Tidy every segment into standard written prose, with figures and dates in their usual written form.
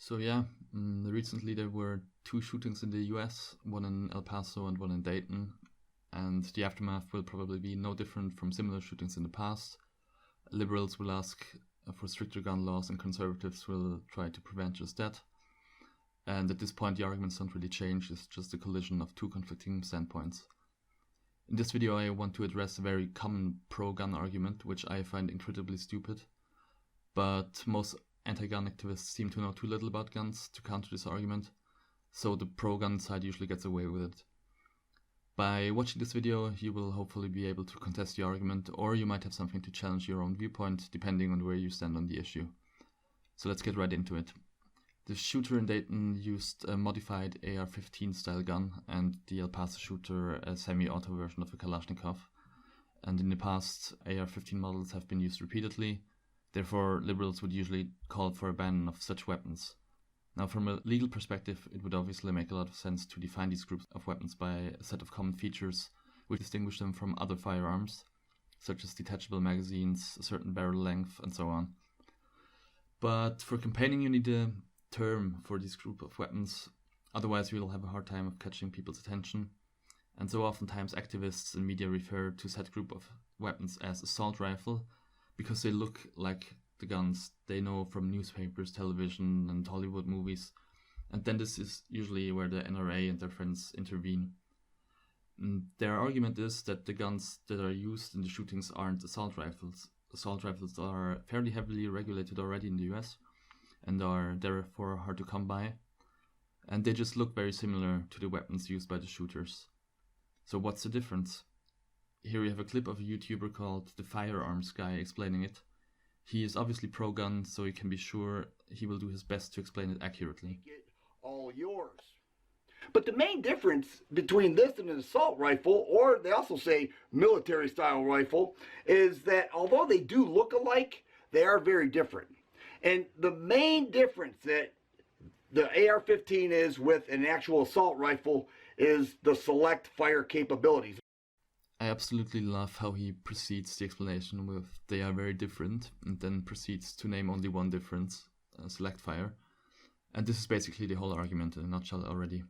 So yeah, recently there were two shootings in the US, one in El Paso and one in Dayton, and the aftermath will probably be no different from similar shootings in the past. Liberals will ask for stricter gun laws and conservatives will try to prevent just that. And at this point the arguments don't really change, it's just a collision of two conflicting standpoints. In this video I want to address a very common pro-gun argument, which I find incredibly stupid, but most anti-gun activists seem to know too little about guns to counter this argument, so the pro-gun side usually gets away with it. By watching this video, you will hopefully be able to contest the argument, or you might have something to challenge your own viewpoint, depending on where you stand on the issue. So let's get right into it. The shooter in Dayton used a modified AR-15 style gun, and the El Paso shooter a semi-auto version of a Kalashnikov. And in the past, AR-15 models have been used repeatedly. Therefore, liberals would usually call for a ban of such weapons. Now, from a legal perspective, it would obviously make a lot of sense to define these groups of weapons by a set of common features which distinguish them from other firearms, such as detachable magazines, a certain barrel length, and so on. But for campaigning, you need a term for this group of weapons, otherwise you'll have a hard time of catching people's attention. And so oftentimes activists and media refer to said group of weapons as assault rifle, because they look like the guns they know from newspapers, television, and Hollywood movies. And then this is usually where the NRA and their friends intervene. Their argument is that the guns that are used in the shootings aren't assault rifles. Assault rifles are fairly heavily regulated already in the US and are therefore hard to come by. And they just look very similar to the weapons used by the shooters. So what's the difference? Here we have a clip of a YouTuber called The Firearms Guy explaining it. He is obviously pro-gun, so you can be sure he will do his best to explain it accurately. All yours. But the main difference between this and an assault rifle, or they also say military style rifle, is that although they do look alike, they are very different. And the main difference that the AR-15 is with an actual assault rifle is the select fire capabilities. I absolutely love how he precedes the explanation with "they are very different" and then proceeds to name only one difference, select fire. And this is basically the whole argument in a nutshell already.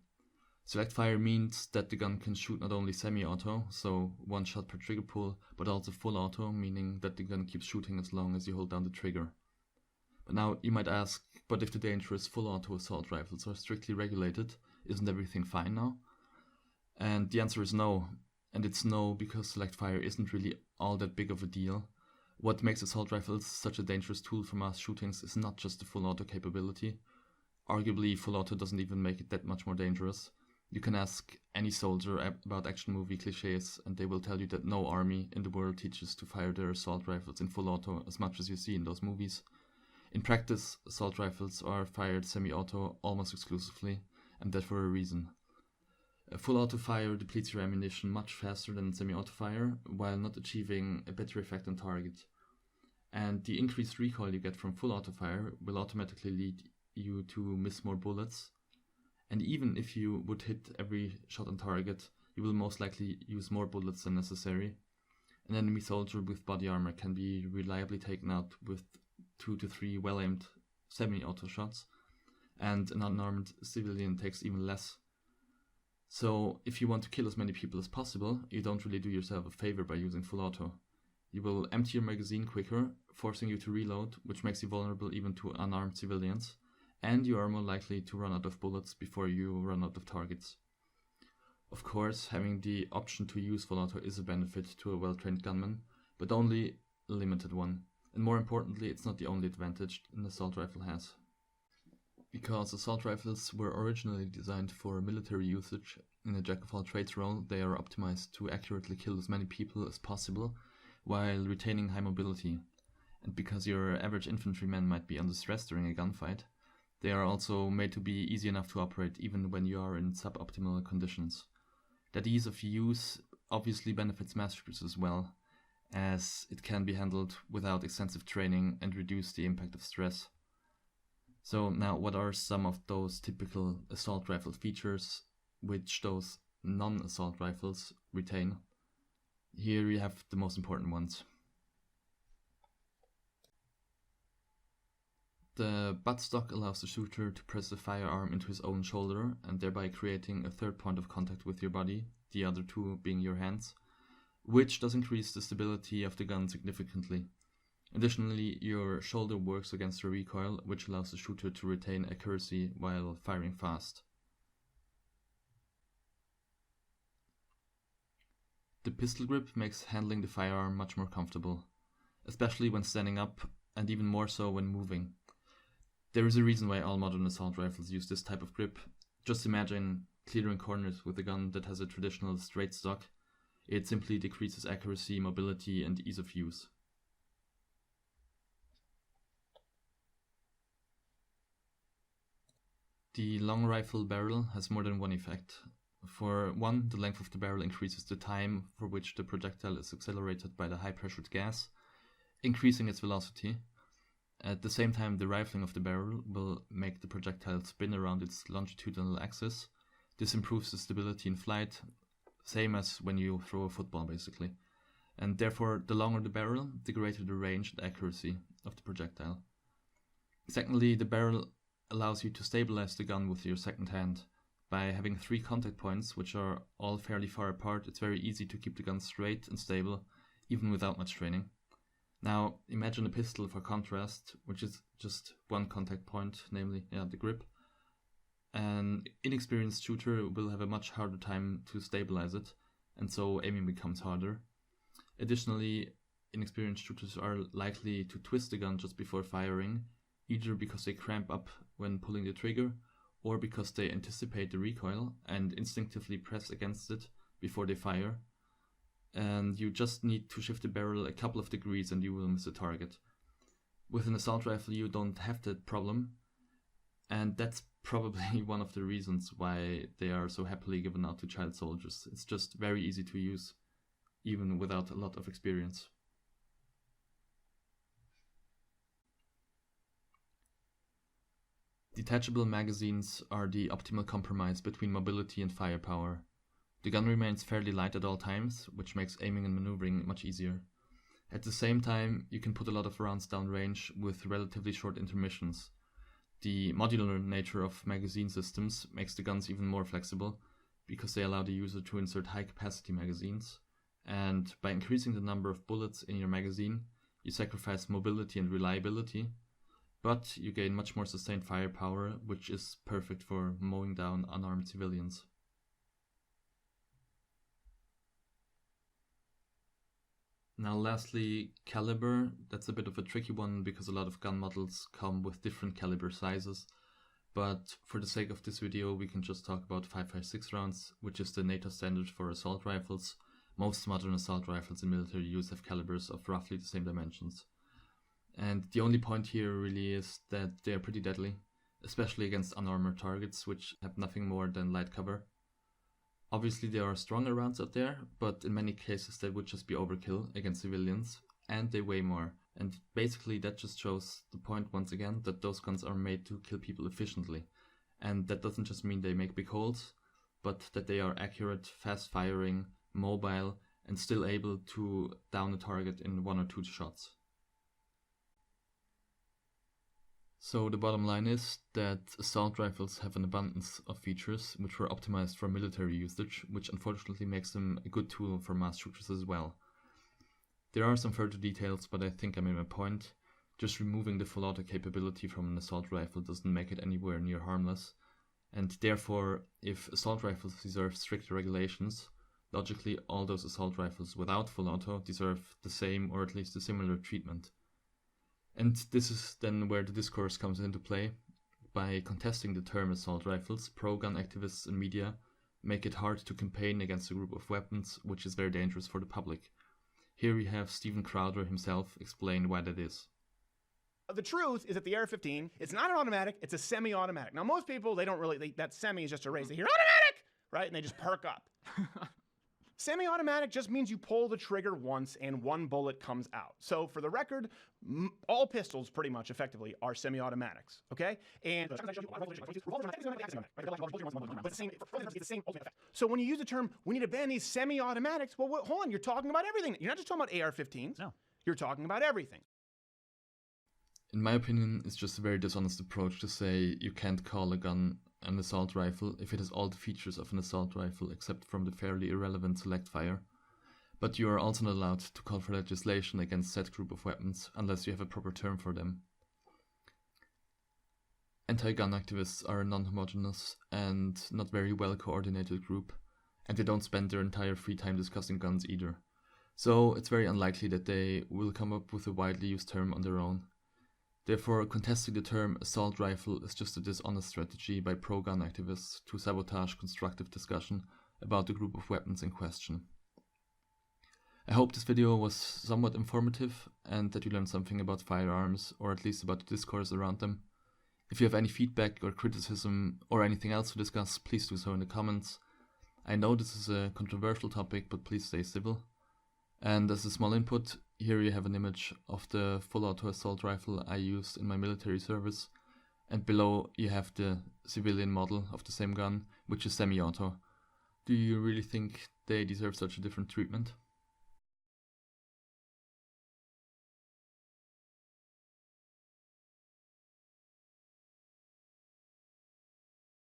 Select fire means that the gun can shoot not only semi-auto, so one shot per trigger pull, but also full auto, meaning that the gun keeps shooting as long as you hold down the trigger. But now you might ask, but if the dangerous full auto assault rifles are strictly regulated, isn't everything fine now? And the answer is no. And it's no because select fire isn't really all that big of a deal. What makes assault rifles such a dangerous tool for mass shootings is not just the full auto capability. Arguably, full auto doesn't even make it that much more dangerous. You can ask any soldier about action movie cliches and they will tell you that no army in the world teaches to fire their assault rifles in full auto as much as you see in those movies. In practice, assault rifles are fired semi-auto almost exclusively, and that for a reason. Full auto fire depletes your ammunition much faster than semi-auto fire, while not achieving a better effect on target. And the increased recoil you get from full auto fire will automatically lead you to miss more bullets. And even if you would hit every shot on target, you will most likely use more bullets than necessary. An enemy soldier with body armor can be reliably taken out with 2 to 3 well-aimed semi-auto shots, and an unarmed civilian takes even less. So if you want to kill as many people as possible, you don't really do yourself a favor by using full auto. You will empty your magazine quicker, forcing you to reload, which makes you vulnerable even to unarmed civilians, and you are more likely to run out of bullets before you run out of targets. Of course, having the option to use full auto is a benefit to a well-trained gunman, but only a limited one. And more importantly, it's not the only advantage an assault rifle has. Because assault rifles were originally designed for military usage, in a jack-of-all-trades role, they are optimized to accurately kill as many people as possible, while retaining high mobility. And because your average infantryman might be under stress during a gunfight, they are also made to be easy enough to operate even when you are in suboptimal conditions. That ease of use obviously benefits mass shooters as well, as it can be handled without extensive training and reduce the impact of stress. So now, what are some of those typical assault rifle features which those non-assault rifles retain? Here we have the most important ones. The buttstock allows the shooter to press the firearm into his own shoulder and thereby creating a third point of contact with your body, the other two being your hands, which does increase the stability of the gun significantly. Additionally, your shoulder works against the recoil, which allows the shooter to retain accuracy while firing fast. The pistol grip makes handling the firearm much more comfortable, especially when standing up and even more so when moving. There is a reason why all modern assault rifles use this type of grip. Just imagine clearing corners with a gun that has a traditional straight stock. It simply decreases accuracy, mobility, and ease of use. The long rifle barrel has more than one effect. For one, the length of the barrel increases the time for which the projectile is accelerated by the high-pressured gas, increasing its velocity. At the same time, the rifling of the barrel will make the projectile spin around its longitudinal axis. This improves the stability in flight, same as when you throw a football basically. And therefore, the longer the barrel, the greater the range and accuracy of the projectile. Secondly, the barrel allows you to stabilize the gun with your second hand. By having 3 contact points, which are all fairly far apart, it's very easy to keep the gun straight and stable, even without much training. Now, imagine a pistol for contrast, which is just one contact point, namely the grip. An inexperienced shooter will have a much harder time to stabilize it, and so aiming becomes harder. Additionally, inexperienced shooters are likely to twist the gun just before firing, either because they cramp up when pulling the trigger, or because they anticipate the recoil and instinctively press against it before they fire. And you just need to shift the barrel a couple of degrees and you will miss the target. With an assault rifle you don't have that problem, and that's probably one of the reasons why they are so happily given out to child soldiers. It's just very easy to use, even without a lot of experience. Detachable magazines are the optimal compromise between mobility and firepower. The gun remains fairly light at all times, which makes aiming and maneuvering much easier. At the same time, you can put a lot of rounds downrange with relatively short intermissions. The modular nature of magazine systems makes the guns even more flexible, because they allow the user to insert high-capacity magazines, and by increasing the number of bullets in your magazine, you sacrifice mobility and reliability, but you gain much more sustained firepower, which is perfect for mowing down unarmed civilians. Now lastly, caliber. That's a bit of a tricky one because a lot of gun models come with different caliber sizes, but for the sake of this video we can just talk about 5.56 rounds, which is the NATO standard for assault rifles. Most modern assault rifles in military use have calibers of roughly the same dimensions. And the only point here really is that they are pretty deadly, especially against unarmored targets, which have nothing more than light cover. Obviously there are stronger rounds out there, but in many cases they would just be overkill against civilians, and they weigh more. And basically that just shows the point once again that those guns are made to kill people efficiently. And that doesn't just mean they make big holes, but that they are accurate, fast firing, mobile, and still able to down a target in 1 or 2 shots. So the bottom line is that assault rifles have an abundance of features which were optimized for military usage, which unfortunately makes them a good tool for mass shooters as well. There are some further details, but I think I made my point. Just removing the full auto capability from an assault rifle doesn't make it anywhere near harmless, and therefore, if assault rifles deserve stricter regulations, logically all those assault rifles without full auto deserve the same or at least a similar treatment. And this is then where the discourse comes into play. By contesting the term assault rifles, pro-gun activists and media make it hard to campaign against a group of weapons which is very dangerous for the public. Here we have Steven Crowder himself explain why that is. The truth is that the AR-15, it's not an automatic, it's a semi-automatic. Now most people, that semi is just a race. They hear automatic, right? And they just perk up. Semi-automatic just means you pull the trigger once and 1 bullet comes out. So for the record, all pistols pretty much effectively are semi-automatics, okay? And so when you use the term, we need to ban these semi-automatics, well, hold on, you're talking about everything. You're not just talking about AR-15s. No. You're talking about everything. In my opinion, it's just a very dishonest approach to say you can't call a gun an assault rifle if it has all the features of an assault rifle except from the fairly irrelevant select fire. But you are also not allowed to call for legislation against said group of weapons unless you have a proper term for them. Anti-gun activists are a non-homogeneous and not very well coordinated group, and they don't spend their entire free time discussing guns either. So it's very unlikely that they will come up with a widely used term on their own. Therefore, contesting the term assault rifle is just a dishonest strategy by pro-gun activists to sabotage constructive discussion about the group of weapons in question. I hope this video was somewhat informative and that you learned something about firearms, or at least about the discourse around them. If you have any feedback or criticism or anything else to discuss, please do so in the comments. I know this is a controversial topic, but please stay civil. And as a small input, here you have an image of the full auto assault rifle I used in my military service, and below you have the civilian model of the same gun, which is semi-auto. Do you really think they deserve such a different treatment?